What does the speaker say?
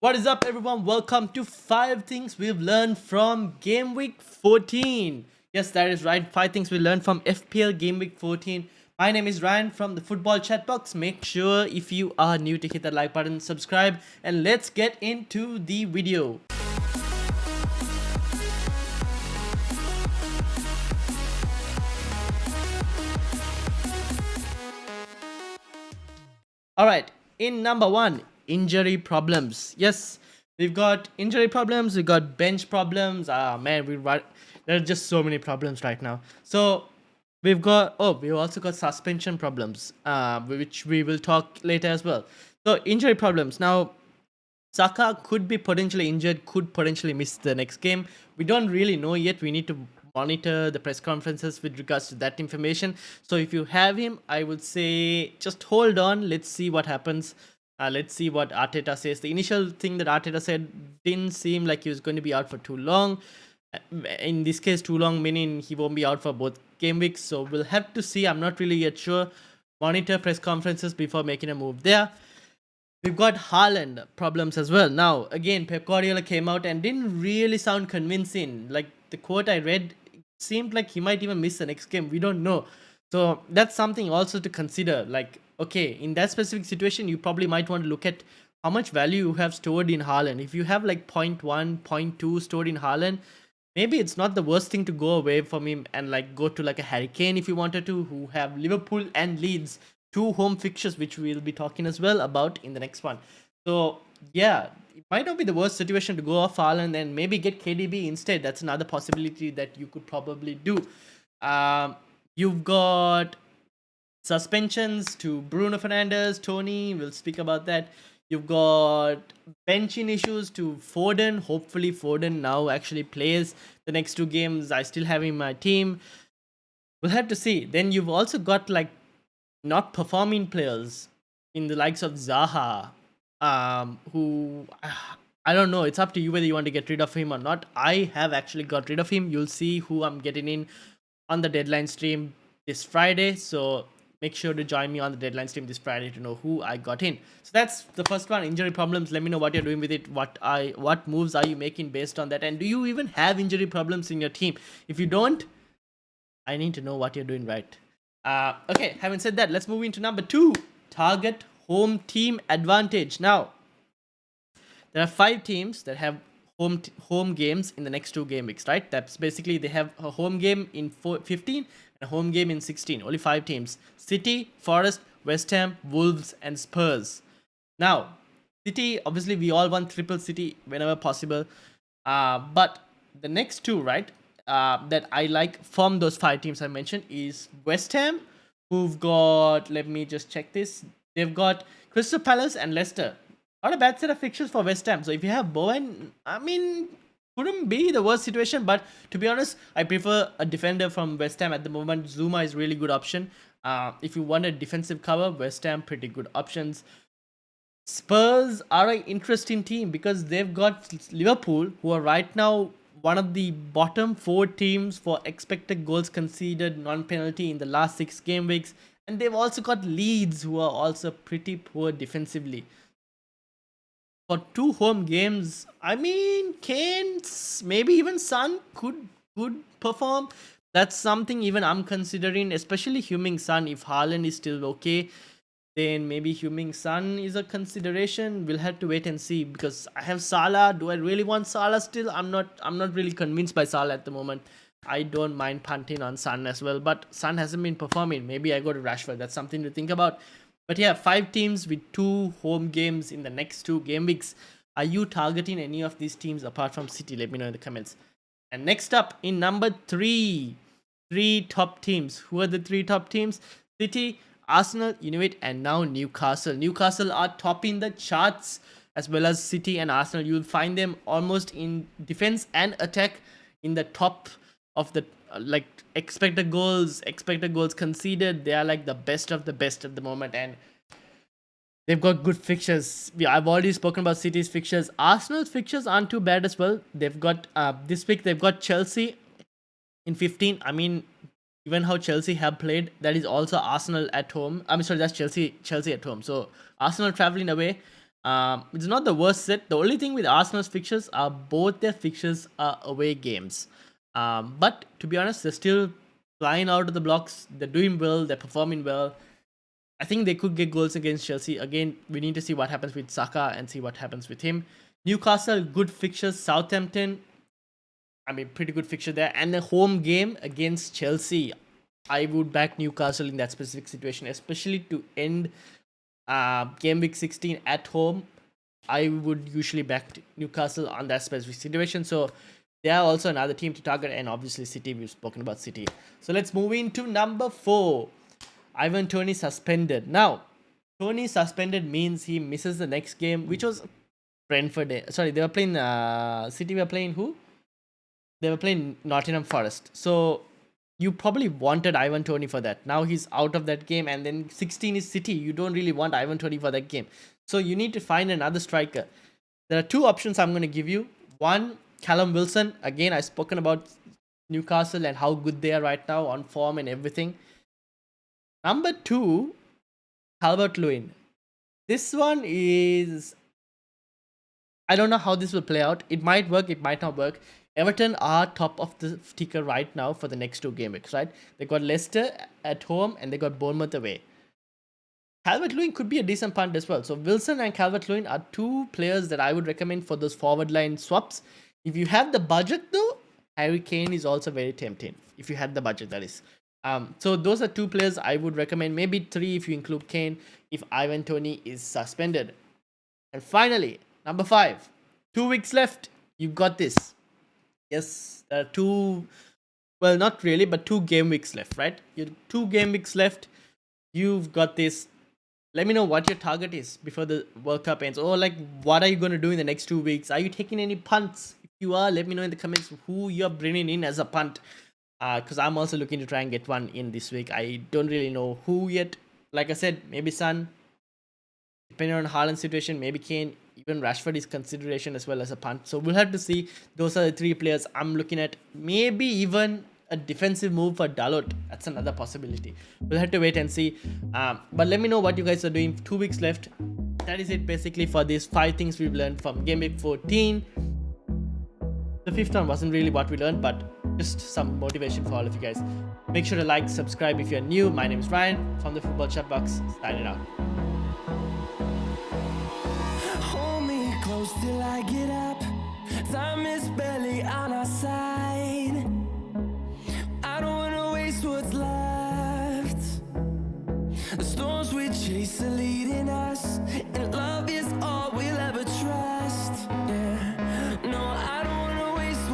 What is up, everyone? Welcome to 5 things we've learned from Game Week 14. Yes, that is right. 5 things we learned from FPL Gameweek 14. My name is Ryan from the Football Chatbox. Make sure if you are new to hit that like button, subscribe, and let's get into the video. All right, in number 1, injury problems. Yes, we've got injury problems, we've got bench problems. Man, there are just so many problems right now. So we've also got suspension problems, which we will talk later as well. So injury problems. Now, Saka could be potentially injured, could potentially miss the next game. We don't really know yet. We need to monitor the press conferences with regards to that information. So if you have him, I would say just hold on. Let's see what happens. Let's see what Arteta says. The initial thing that Arteta said didn't seem like he was going to be out for too long. In this case, too long meaning he won't be out for both game weeks. So we'll have to see. I'm not really yet sure. Monitor press conferences before making a move there. We've got Haaland problems as well. Now, again, Pep Guardiola came out and didn't really sound convincing. Like the quote I read, it seemed like he might even miss the next game. We don't know. So that's something also to consider. Like, okay, in that specific situation, you probably might want to look at how much value you have stored in Haaland. If you have like 0.1, 0.2 stored in Haaland, maybe it's not the worst thing to go away from him and like go to like a Harry Kane if you wanted to, who have Liverpool and Leeds, 2 home fixtures, which we'll be talking as well about in the next one. So yeah, it might not be the worst situation to go off Haaland and maybe get KDB instead. That's another possibility that you could probably do. You've got suspensions to Bruno Fernandes, Tony. We'll speak about that. You've got benching issues to Foden. Hopefully, Foden now actually plays the next 2 games. I still have him in my team. We'll have to see. Then you've also got like not performing players in the likes of Zaha, who I don't know. It's up to you whether you want to get rid of him or not. I have actually got rid of him. You'll see who I'm getting in on the deadline stream this Friday. So make sure to join me on the deadline stream this Friday to know who I got in. So that's the first one, injury problems. Let me know what you're doing with it. What moves are you making based on that? And do you even have injury problems in your team? If you don't, I need to know what you're doing right. Okay, having said that, let's move into number 2, target home team advantage. Now, there are 5 teams that have home games in the next 2 game weeks, right? That's basically they have a home game in 15 and a home game in 16. Only 5 teams: City, Forest, West Ham, Wolves, and Spurs. Now, City, obviously, we all want triple City whenever possible. But the next 2, right? That I like from those 5 teams I mentioned is West Ham, who've got, let me just check this. They've got Crystal Palace and Leicester. Not a bad set of fixtures for West Ham. So if you have Bowen, I mean, couldn't be the worst situation. But to be honest, I prefer a defender from West Ham at the moment. Zuma is really good option. If you want a defensive cover, West Ham, pretty good options. Spurs are an interesting team because they've got Liverpool, who are right now one of the bottom 4 teams for expected goals conceded non-penalty in the last 6 game weeks. And they've also got Leeds, who are also pretty poor defensively. For 2 home games, I mean, Kane's, maybe even Son could perform. That's something even I'm considering, especially Heung-min Son. If Haaland is still okay, then maybe Heung-min Son is a consideration. We'll have to wait and see because I have Salah. Do I really want Salah still? I'm not really convinced by Salah at the moment. I don't mind punting on Son as well, but Son hasn't been performing. Maybe I go to Rashford. That's something to think about. But yeah, 5 teams with 2 home games in the next 2 game weeks. Are you targeting any of these teams apart from City? Let me know in the comments. And next up in number 3, 3 top teams. Who are the 3 top teams? City, Arsenal, Inuit, and now Newcastle. Newcastle are topping the charts as well as City and Arsenal. You'll find them almost in defense and attack in the top of the like expected goals conceded. They are like the best of the best at the moment, and they've got good fixtures. I've already spoken about City's fixtures. Arsenal's fixtures aren't too bad as well. They've got this week they've got Chelsea in 15. I mean, given how Chelsea have played, that is also Arsenal at home. I'm sorry, that's Chelsea at home. So Arsenal traveling away. It's not the worst set. The only thing with Arsenal's fixtures are both their fixtures are away games. But to be honest, they're still flying out of the blocks. They're doing well. They're performing well. I think they could get goals against Chelsea. Again, we need to see what happens with Saka and see what happens with him. Newcastle, good fixtures. Southampton, I mean, pretty good fixture there. And the home game against Chelsea. I would back Newcastle in that specific situation, especially to end game week 16 at home. I would usually back Newcastle on that specific situation. So they are also another team to target, and obviously City. We've spoken about City. So let's move into number 4. Ivan Toney suspended. Now, Toney suspended means he misses the next game, which was Brentford. Sorry, they were playing City. Were playing who? They were playing Nottingham Forest. So you probably wanted Ivan Toney for that. Now he's out of that game, and then 16 is City. You don't really want Ivan Toney for that game. So you need to find another striker. There are 2 options I'm going to give you. One, Callum Wilson. Again, I've spoken about Newcastle and how good they are right now on form and everything. Number 2, Calvert-Lewin. This one is, I don't know how this will play out. It might work, it might not work. Everton are top of the ticker right now for the next 2 game weeks, right? They got Leicester at home and they got Bournemouth away. Calvert-Lewin could be a decent punt as well. So Wilson and Calvert-Lewin are 2 players that I would recommend for those forward line swaps. If you have the budget though, Harry Kane is also very tempting. If you had the budget, that is. So those are 2 players I would recommend. Maybe 3 if you include Kane, if Ivan Toney is suspended. And finally, number 5. 2 weeks left. You've got this. Yes, 2, well, not really, but 2 game weeks left, right? You 2 game weeks left. You've got this. Let me know what your target is before the World Cup ends. Or like, what are you going to do in the next 2 weeks? Are you taking any punts? If you are, let me know in the comments who you're bringing in as a punt. Because I'm also looking to try and get one in this week. I don't really know who yet. Like I said, maybe Son. Depending on Haaland's situation, maybe Kane. Even Rashford is consideration as well as a punt. So we'll have to see. Those are the 3 players I'm looking at. Maybe even a defensive move for Dalot. That's another possibility. We'll have to wait and see. But let me know what you guys are doing. 2 weeks left. That is it basically for these 5 things we've learned from Game Week 14. The 5th one wasn't really what we learned, but just some motivation for all of you guys. Make sure to like, subscribe if you're new. My name is Ryan from the Football Chatbox. Signing out. Hold me close till I get up. Time is barely on our side. I don't wanna waste what's left. The storms we chase are leading us, and love is